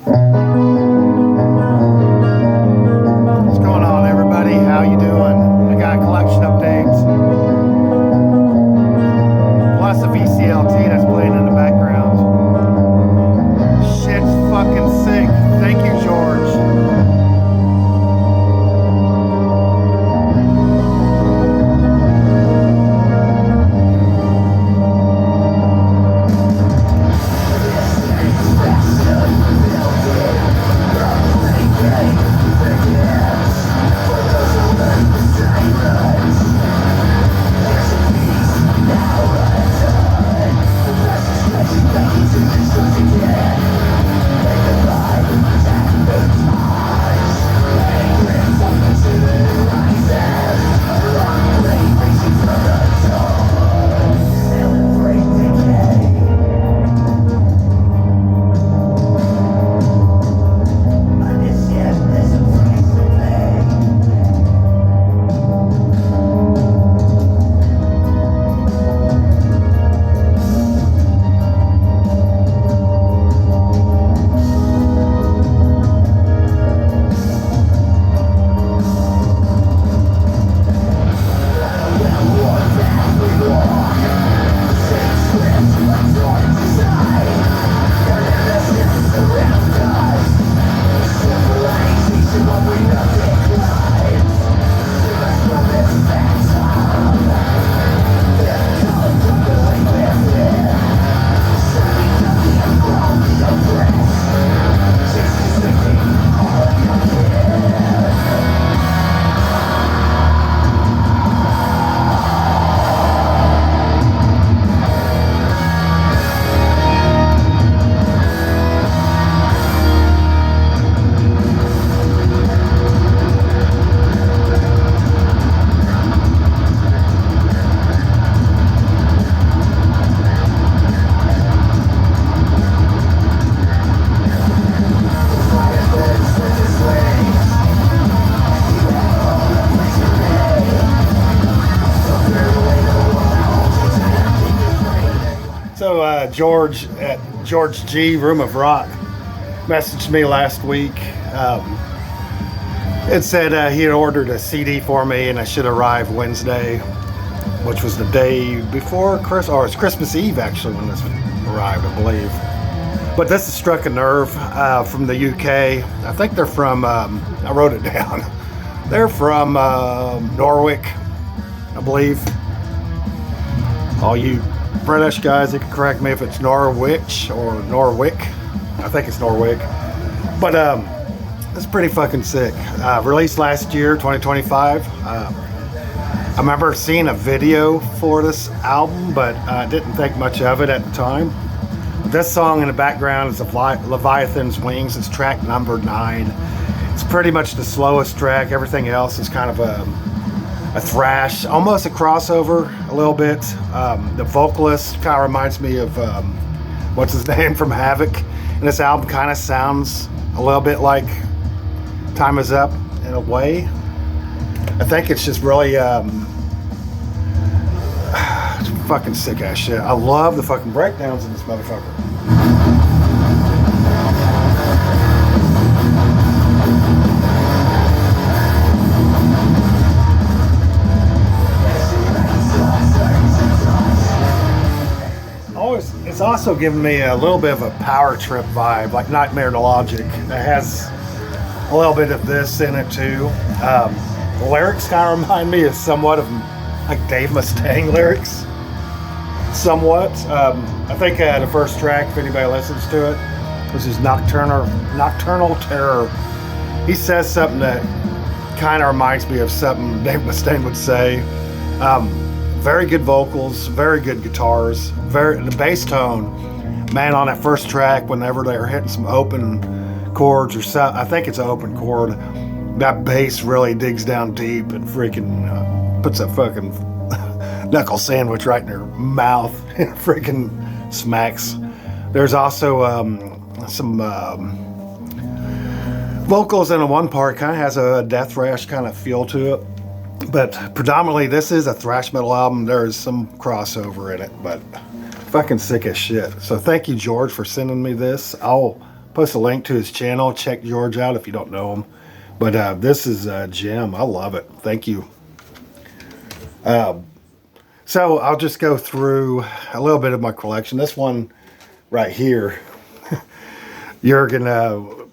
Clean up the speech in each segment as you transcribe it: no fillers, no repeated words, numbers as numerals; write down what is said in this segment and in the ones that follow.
What's going on, everybody? How you doing? I got collection updates. Plus a VCLT that's playing in the background. Shit's fucking sick. Thank you, George. So George at George G, Room of Rock, messaged me last week. It said he had ordered a CD for me and I should arrive Wednesday, which was the day before Christmas, or it's Christmas Eve actually when this arrived, I believe. But this has struck a nerve from the UK. I think they're from, I wrote it down. They're from Norwich, I believe. All you British guys, they can correct me if it's Norwich or Norwich. I think it's Norwich. But it's pretty fucking sick. Released last year, 2025. I remember seeing a video for this album, but I didn't think much of it at the time. This song in the background is Leviathan's Wings. It's track number 9. It's pretty much the slowest track. Everything else is kind of a thrash, almost a crossover a little bit. The vocalist kind of reminds me of what's his name from Havoc, and this album kind of sounds a little bit like Time Is Up in a way. I think it's just really it's fucking sick ass shit. I love the fucking breakdowns in this motherfucker. It's also giving me a little bit of a power trip vibe, like Nightmare to Logic. It has a little bit of this in it too. The lyrics kind of remind me of somewhat of like Dave Mustaine lyrics. Somewhat. I think the first track, if anybody listens to it, which is Nocturnal Terror. He says something that kind of reminds me of something Dave Mustaine would say. Very good vocals, very good guitars, the bass tone, man, on that first track, whenever they're hitting some open chords or something, I think it's an open chord, that bass really digs down deep and freaking puts a fucking knuckle sandwich right in their mouth and freaking smacks. There's also some vocals in the one part, kind of has a death thrash kind of feel to it. But predominantly, this is a thrash metal album. There is some crossover in it, but fucking sick as shit. So thank you, George, for sending me this. I'll post a link to his channel. Check George out if you don't know him. But this is a gem. I love it. Thank you. So I'll just go through a little bit of my collection. This one right here, Jurgen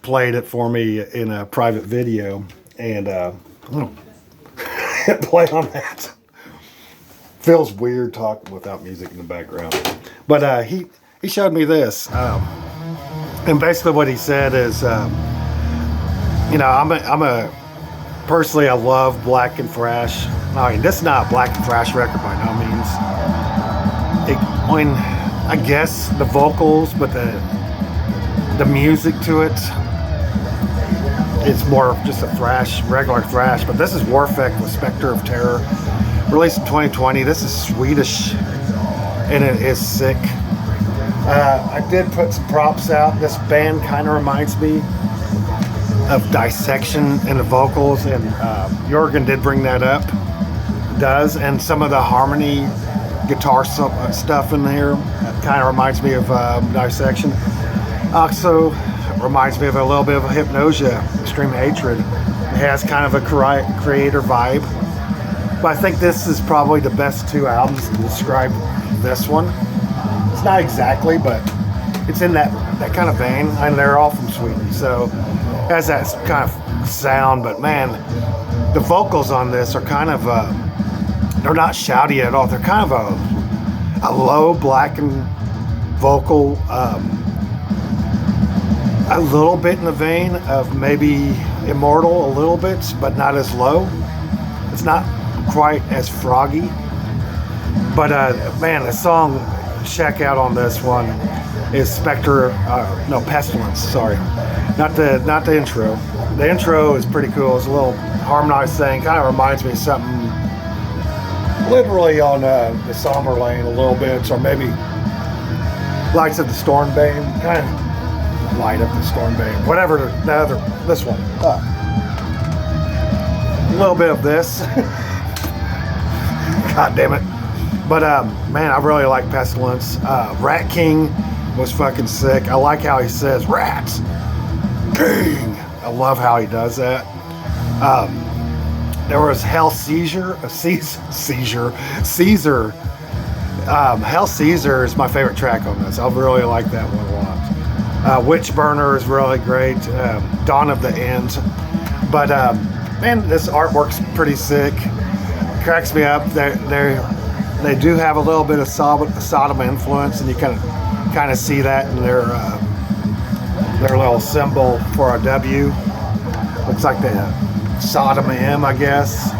played it for me in a private video, and I'm gonna hit play on that. Feels weird talking without music in the background, but he showed me this, and basically what he said is, you know, I'm a personally, I love Black and Thrash. I mean, this is not a Black and Thrash record by no means. I guess the vocals, but the music to it, it's more just a thrash, regular thrash. But this is Warfect with Spectre of Terror, released in 2020. This is Swedish, and it is sick. I did put some props out. This band kind of reminds me of Dissection in the vocals, and Jurgen did bring that up. Does, and some of the harmony guitar stuff in here kind of reminds me of Dissection. Also reminds me of a little bit of a Hypnosia, Extreme Hatred. It has kind of a creator vibe, but I think this is probably the best two albums to describe this one. It's not exactly, but it's in that kind of vein, and they're all from Sweden, so it has that kind of sound. But man, the vocals on this are kind of they're not shouty at all. They're kind of a low blackened vocal, a little bit in the vein of maybe Immortal, a little bit, but not as low. It's not quite as froggy. But man, the song check out on this one is Pestilence. Sorry, not the intro. The intro is pretty cool. It's a little harmonized thing. Kind of reminds me of something literally on the Somber Lane a little bit, or maybe Lights of the Stormbane. Kind of light up the Stormbane. Whatever this one. A little bit of this. God damn it. But man, I really like Pestilence. Rat King was fucking sick. I like how he says Rats King. I love how he does that. There was Hell Caesar. Hell Caesar is my favorite track on this. I really like that one a lot. Witch Burner is really great. Dawn of the End. But man, this artwork's pretty sick. Cracks me up. They do have a little bit of Sodom influence, and you kind of see that in their little symbol for a W. Looks like the Sodom M, I guess.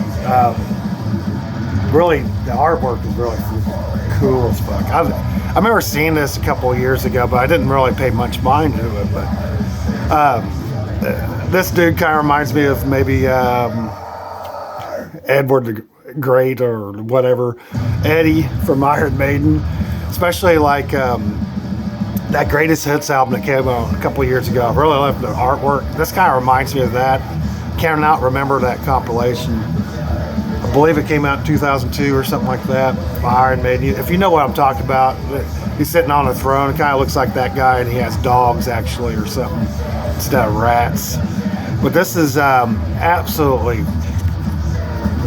Really, the artwork is really cool as fuck. I remember seeing this a couple of years ago, but I didn't really pay much mind to it. But this dude kind of reminds me of maybe Edward the Great or whatever, Eddie from Iron Maiden, especially like that Greatest Hits album that came out a couple of years ago. I really love the artwork. This kind of reminds me of that. Cannot remember that compilation. I believe it came out in 2002 or something like that by Iron Maiden. If you know what I'm talking about, he's sitting on a throne. It kind of looks like that guy, and he has dogs actually or something instead of rats. But this is absolutely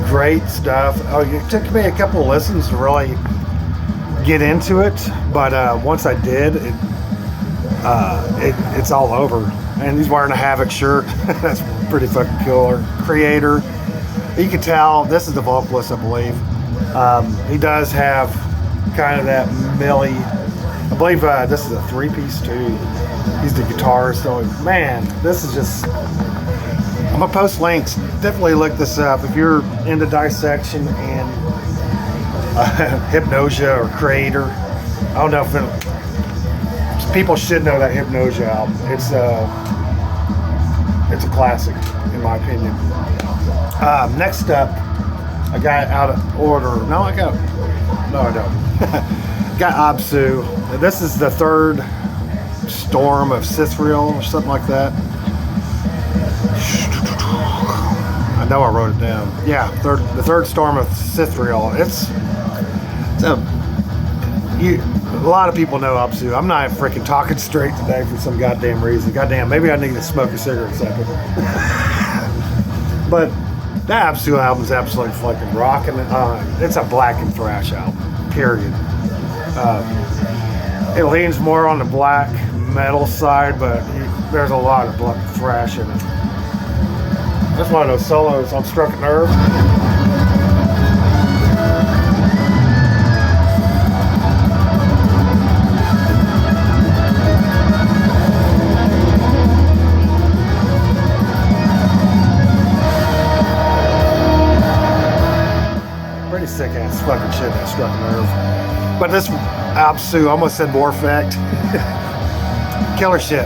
great stuff. It took me a couple of listens to really get into it, but once I did, it's all over. And he's wearing a Havoc shirt. That's pretty fucking cool. Creator. You can tell this is the vocalist, I believe. He does have kind of that Millie. I believe this is a three-piece too. He's the guitarist. So man, this is just. I'm gonna post links. Definitely look this up if you're into Dissection and Hypnosia or Creator. I don't know if people should know that Hypnosia album. It's a classic in my opinion. Next up, I got out of order. No, I don't. Got Absu. This is the third storm of Sithriel or something like that. I know I wrote it down. Yeah, the third storm of Sithriel. A lot of people know Absu. I'm not freaking talking straight today for some goddamn reason. Goddamn, maybe I need to smoke a cigarette a second. But that Absu album's absolutely fucking rocking. It's a black and thrash album, period. It leans more on the black metal side, but there's a lot of black thrash in it. That's one of those solos on Struck a Nerve. Pretty sick ass fucking shit that Struck a Nerve. But this Absu, I almost said Warfect. Killer shit.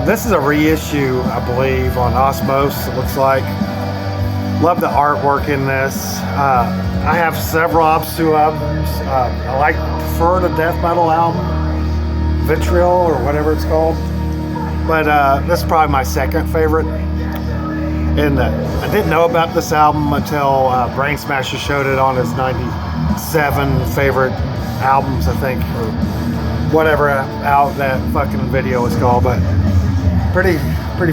This is a reissue, I believe, on Osmos, it looks like. Love the artwork in this. I have several Absu albums. I prefer the death metal album, Vitriol or whatever it's called. But this is probably my second favorite. And I didn't know about this album until Brain Smasher showed it on his 97 favorite albums, I think, or whatever out that fucking video is called. But pretty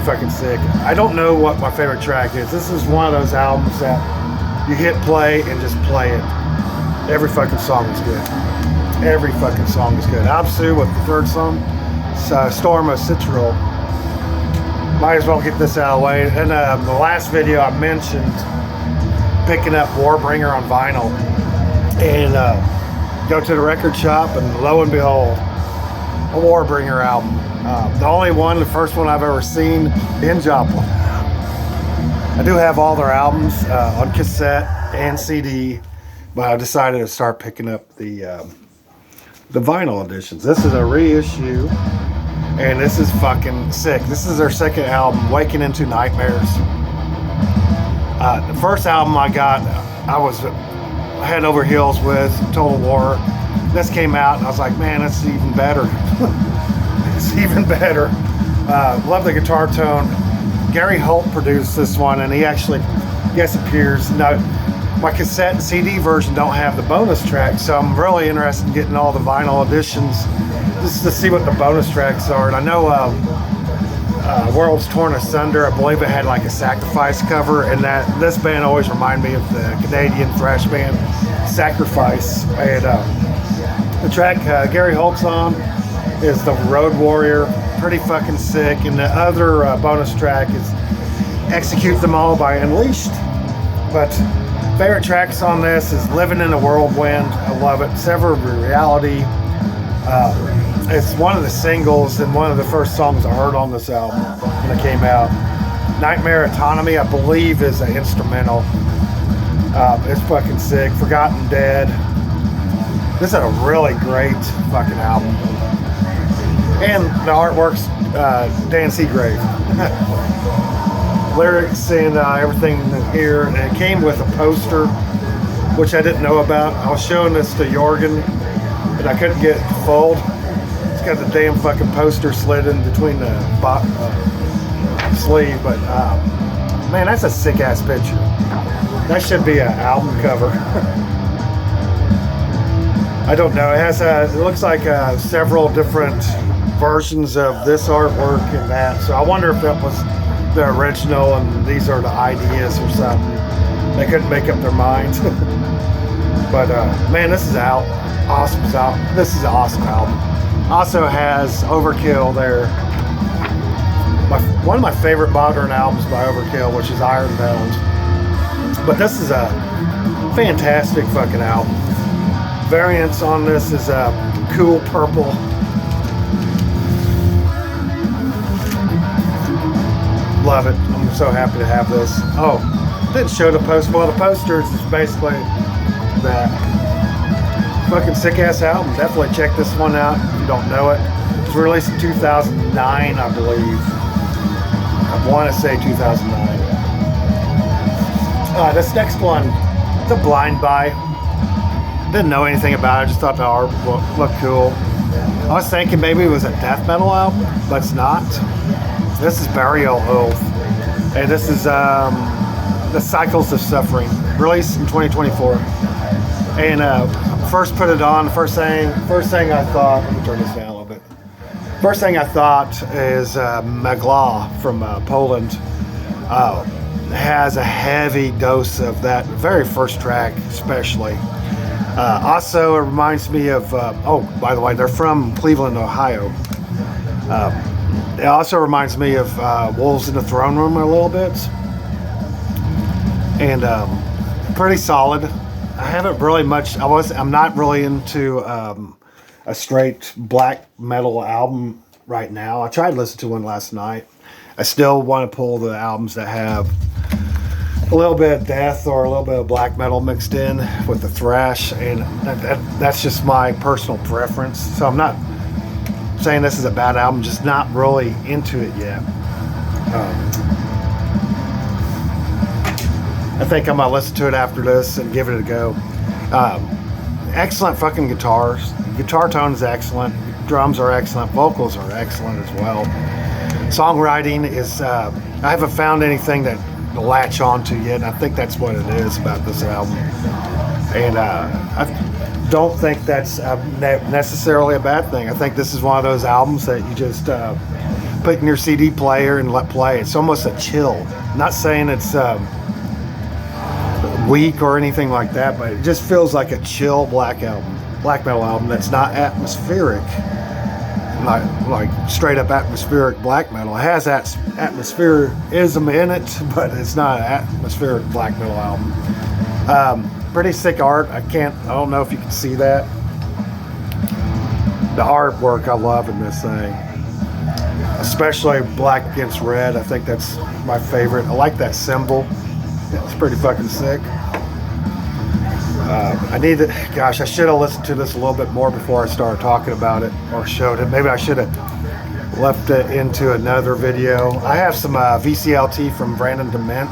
fucking sick. I don't know what my favorite track is. This is one of those albums that you hit play and just play it. Every fucking song is good. Every fucking song is good. Absu with the third song, Storm of Citrol. Might as well get this out of the way. In the last video I mentioned picking up Warbringer on vinyl and go to the record shop, and lo and behold, a Warbringer album. The only one, the first one I've ever seen in Joplin. I do have all their albums on cassette and CD, but I decided to start picking up the vinyl editions. This is a reissue, and this is fucking sick. This is their second album, Waking Into Nightmares. The first album I got, I was head over heels with, Total War. This came out, and I was like, man, that's even better. It's even better. Love the guitar tone. Gary Holt produced this one, and he actually guest appears. No, my cassette and CD version don't have the bonus tracks, so I'm really interested in getting all the vinyl editions just to see what the bonus tracks are. And I know Worlds Torn Asunder, I believe it had like a Sacrifice cover, and that this band always reminded me of the Canadian thrash band Sacrifice. And the track Gary Holt's on is the Road Warrior, pretty fucking sick. And the other bonus track is Execute Them All by Unleashed. But favorite tracks on this is Living in a Whirlwind, I love it. Sever Reality, it's one of the singles and one of the first songs I heard on this album when it came out. Nightmare Autonomy, I believe, is an instrumental. It's fucking sick. Forgotten Dead. This is a really great fucking album. And the artwork's Dan Seagrave. Lyrics and everything here. And it came with a poster, which I didn't know about. I was showing this to Jorgen, and I couldn't get it to fold. It's got the damn fucking poster slid in between the sleeve. But man, that's a sick ass picture. That should be an album cover. I don't know. It has it looks like several different versions of this artwork and that. So I wonder if that was the original and these are the ideas or something. They couldn't make up their minds. But man, this is out. Awesome album. This is an awesome album. Also has Overkill there. One of my favorite modern albums by Overkill, which is Ironbound. But this is a fantastic fucking album. Variants on this is Cool Purple. Love it. I'm so happy to have this. Oh, didn't show the poster. Well, the posters is basically that fucking sick ass album. Definitely check this one out if you don't know it. It was released in 2009, I believe. I want to say 2009. This next one, it's a blind buy. Didn't know anything about it. Just thought the art looked cool. I was thinking maybe it was a death metal album, but it's not. This is Burial Oath, and this is The Cycles of Suffering, released in 2024. And first put it on, first thing I thought, let me turn this down a little bit. First thing I thought is Magla from Poland has a heavy dose of that very first track, especially. Also, it reminds me of, oh, by the way, they're from Cleveland, Ohio. It also reminds me of Wolves in the Throne Room a little bit. And pretty solid. I haven't really much, I'm not really into a straight black metal album right now. I tried to listen to one last night. I still want to pull the albums that have a little bit of death or a little bit of black metal mixed in with the thrash, and that's just my personal preference. So I'm not saying this is a bad album, just not really into it yet. I think I'm gonna listen to it after this and give it a go. Excellent fucking guitars. Guitar tone is excellent. Drums are excellent. Vocals are excellent as well. Songwriting is, I haven't found anything that to latch on to yet, and I think that's what it is about this album. And I don't think that's necessarily a bad thing. I think this is one of those albums that you just put in your CD player and let play. It's almost a chill. I'm not saying it's weak or anything like that, but it just feels like a chill black metal album that's not atmospheric, like straight up atmospheric black metal. It has that atmosphericism in it, but it's not an atmospheric black metal album. Pretty sick art. I don't know if you can see that. The artwork I love in this thing, especially black against red. I think that's my favorite. I like that symbol. It's pretty fucking sick. I should have listened to this a little bit more before I started talking about it or showed it. Maybe I should have left it into another video. I have some VCLT from Brandon Dement.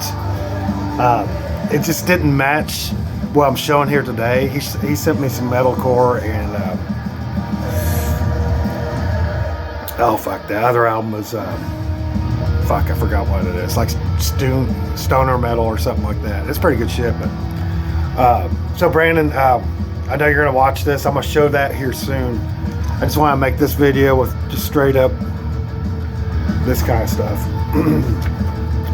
It just didn't match what I'm showing here today. He sent me some metalcore and oh fuck, the other album was fuck, I forgot what it is. Like stoner metal or something like that. It's pretty good shit, but so Brandon, I know you're gonna watch this. I'm gonna show that here soon. I just want to make this video with just straight up this kind of stuff.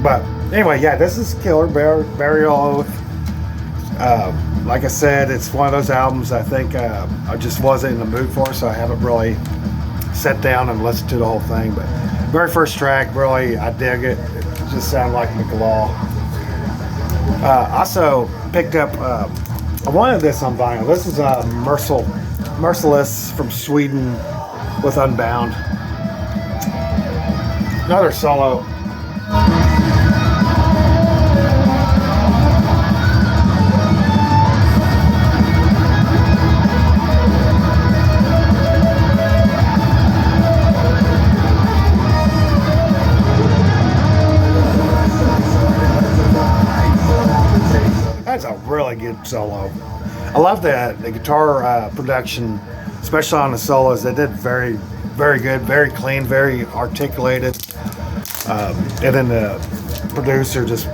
But anyway, yeah, this is Killer Burial Oath. Like I said, it's one of those albums I think I just wasn't in the mood for, so I haven't really sat down and listened to the whole thing. But very first track, really, I dig it. It just sounded like McLaw. Also picked up, I wanted this on vinyl. This is Merciless from Sweden with Unbound. Another solo. That's a really good solo. I love the guitar production, especially on the solos. They did very, very good, very clean, very articulated. And then the producer just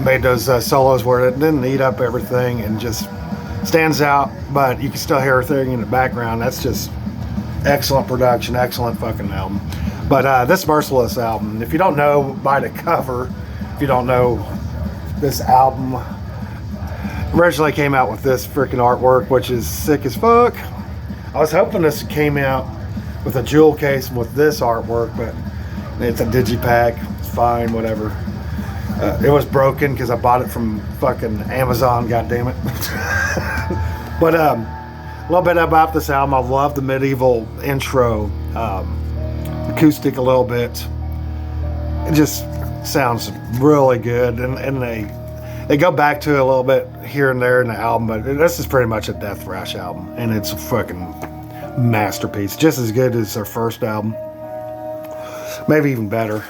made those solos where it didn't eat up everything and just stands out, but you can still hear everything in the background. That's just excellent production, excellent fucking album. But this Merciless album, if you don't know by the cover, if you don't know this album, originally came out with this freaking artwork, which is sick as fuck. I was hoping this came out with a jewel case with this artwork, but it's a digipack. It's fine, whatever. It was broken because I bought it from fucking Amazon, goddammit. But a little bit about this album. I love the medieval intro, acoustic a little bit. It just sounds really good, and they go back to it a little bit here and there in the album, but this is pretty much a death thrash album, and it's a fucking masterpiece, just as good as their first album, maybe even better.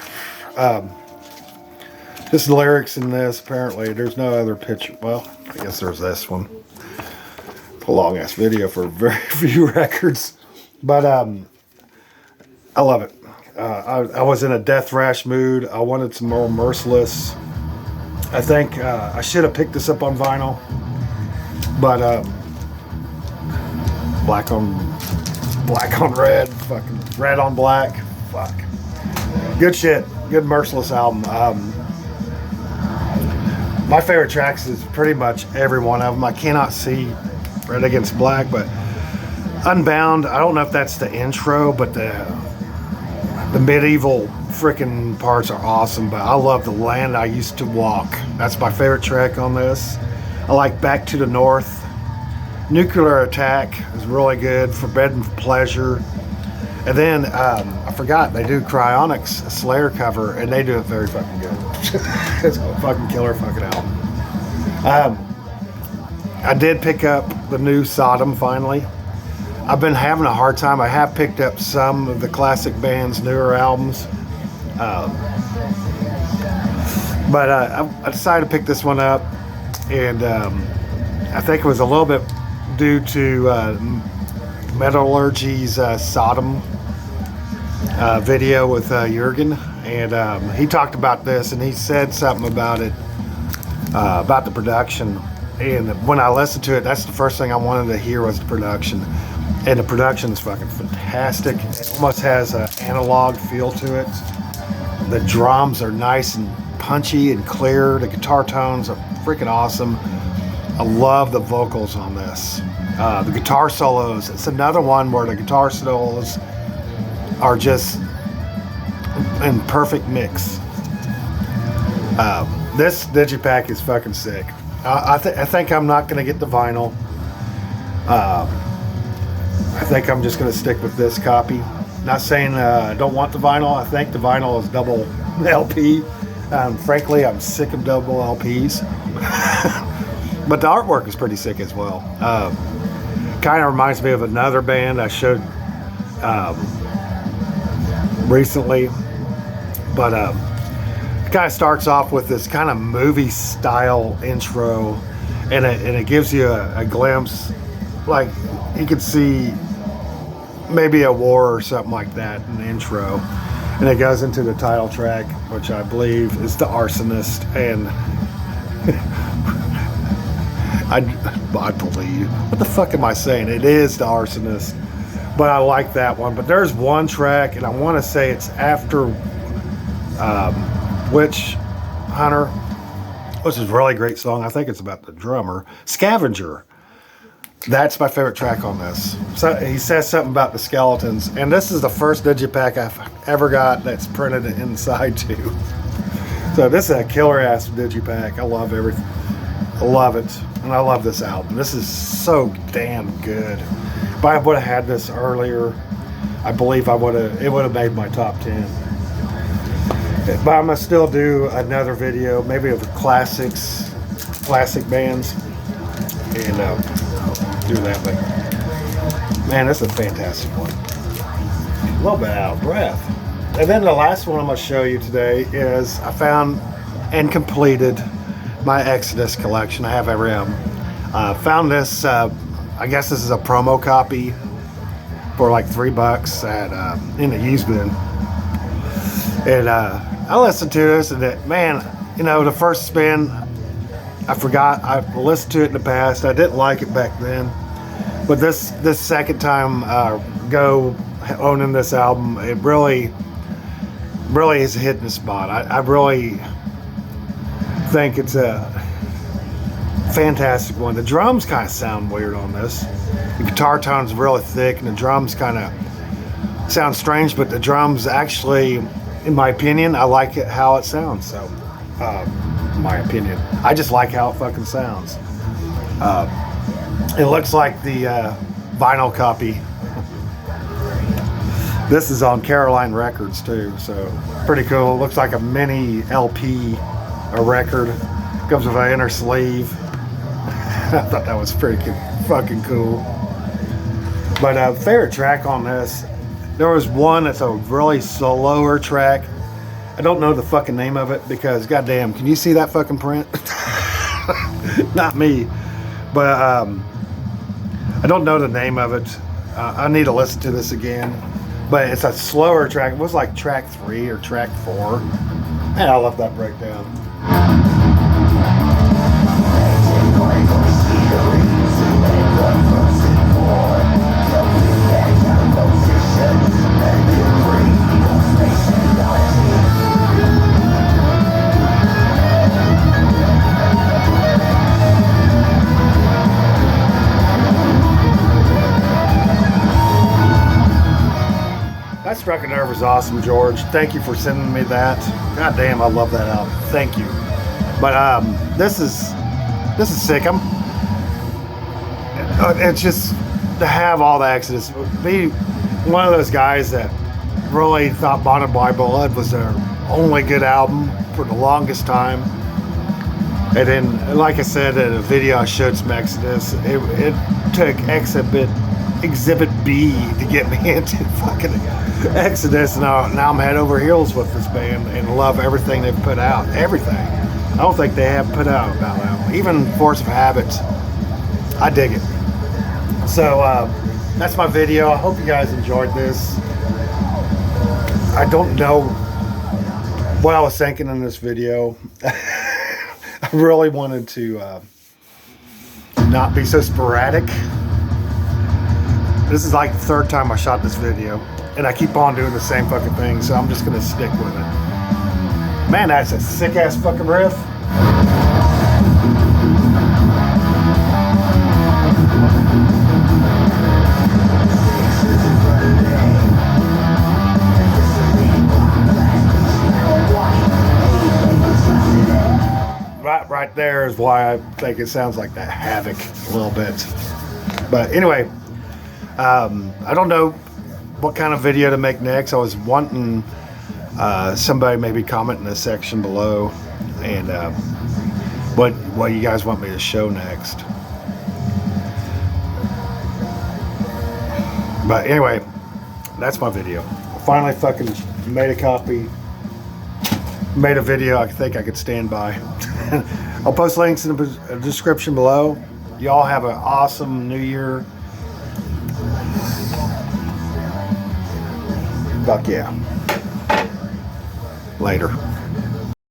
Just the lyrics in this, apparently there's no other picture. Well, I guess there's this one. It's a long ass video for very few records, but I love it. I was in a death thrash mood. I wanted some more Merciless. I think I should have picked this up on vinyl, but black on red, fucking red on black. Fuck. Good shit. Good Merciless album. My favorite tracks is pretty much every one of them. I cannot see Red Against Black, but Unbound, I don't know if that's the intro, but the medieval freaking parts are awesome. But I love The Land I Used to Walk. That's my favorite track on this. I like Back to the North. Nuclear Attack is really good. Forbidden Pleasure. And then I forgot, they do Cryonics, a Slayer cover, and they do it very fucking good. It's a fucking killer fucking album. I did pick up the new Sodom finally. I've been having a hard time. I have picked up some of the classic band's newer albums. But I decided to pick this one up, and I think it was a little bit due to Metallurgy's Sodom video with Jurgen, and he talked about this, and he said something about it, about the production. And when I listened to it, that's the first thing I wanted to hear was the production. And the production is fucking fantastic. It almost has an analog feel to it. The drums are nice and punchy and clear. The guitar tones are freaking awesome. I love the vocals on this. The guitar solos, it's another one where the guitar solos are just in perfect mix. This digipack is fucking sick. I think I'm not going to get the vinyl. I think I'm just going to stick with this copy. Not saying I don't want the vinyl. I think the vinyl is double LP. Frankly, I'm sick of double LPs. But the artwork is pretty sick as well. Kind of reminds me of another band I showed recently. But it kind of starts off with this kind of movie style intro, and it gives you a glimpse, like you could see maybe a war or something like that in the intro, and it goes into the title track, which I believe is The Arsonist, and I believe, what the fuck am I saying? It is The Arsonist, but I like that one. But there's one track, and I want to say it's after Witch Hunter, which is a really great song. I think it's about the drummer, Scavenger. That's my favorite track on this. So he says something about the skeletons, and this is the first digipack I've ever got that's printed inside too. So this is a killer ass digipack. I love everything. I love it, and I love this album. This is so damn good. If I would have had this earlier, I believe it would have made my top 10. But I'm gonna still do another video, maybe of classic bands, and do that. But man, this is a fantastic one. A little bit out of breath. And then the last one I'm gonna show you today is I found and completed my Exodus collection. I have every album. Found this. I guess this is a promo copy for like $3 at in the used bin. And I listened to this, and man, you know, the first spin, I forgot. I listened to it in the past. I didn't like it back then, but this second time go owning this album, it really is hitting the spot. I really think it's a fantastic one. The drums kind of sound weird on this. The guitar tone's really thick, and the drums kind of sound strange, but the drums actually, in my opinion, I like it how it sounds. So, my opinion, I just like how it fucking sounds. It looks like the vinyl copy. This is on Caroline Records too, so pretty cool. It looks like a mini LP, a record. Comes with an inner sleeve. I thought that was pretty fucking cool. But favorite track on this, there was one that's a really slower track. I don't know the fucking name of it because goddamn, can you see that fucking print? Not me, but I don't know the name of it. I need to listen to this again. But it's a slower track. It was like track 3 or track 4. Man, I love that breakdown. Struck a Nerve is awesome, George. Thank you for sending me that. God damn, I love that album. Thank you. But this is sick. It's just to have all the Exodus. Be one of those guys that really thought Bonded by Blood was their only good album for the longest time. And then, like I said in a video, I showed some Exodus. It took Exhibit B to get me into fucking Exodus. Now I'm head over heels with this band and love everything they've put out. Everything. I don't think they have put out about that. Even Force of Habit. I dig it. So that's my video. I hope you guys enjoyed this. I don't know what I was thinking in this video. I really wanted to not be so sporadic. This is like the third time I shot this video, and I keep on doing the same fucking thing, so I'm just gonna stick with it. Man, that's a sick ass fucking riff. Right there is why I think it sounds like that Havoc a little bit. But anyway, I don't know what kind of video to make next. I was wanting somebody maybe comment in the section below and what you guys want me to show next. But anyway, that's my video. I finally fucking made a copy. Made a video I think I could stand by. I'll post links in the description below. Y'all have an awesome New Year. Fuck yeah. Later.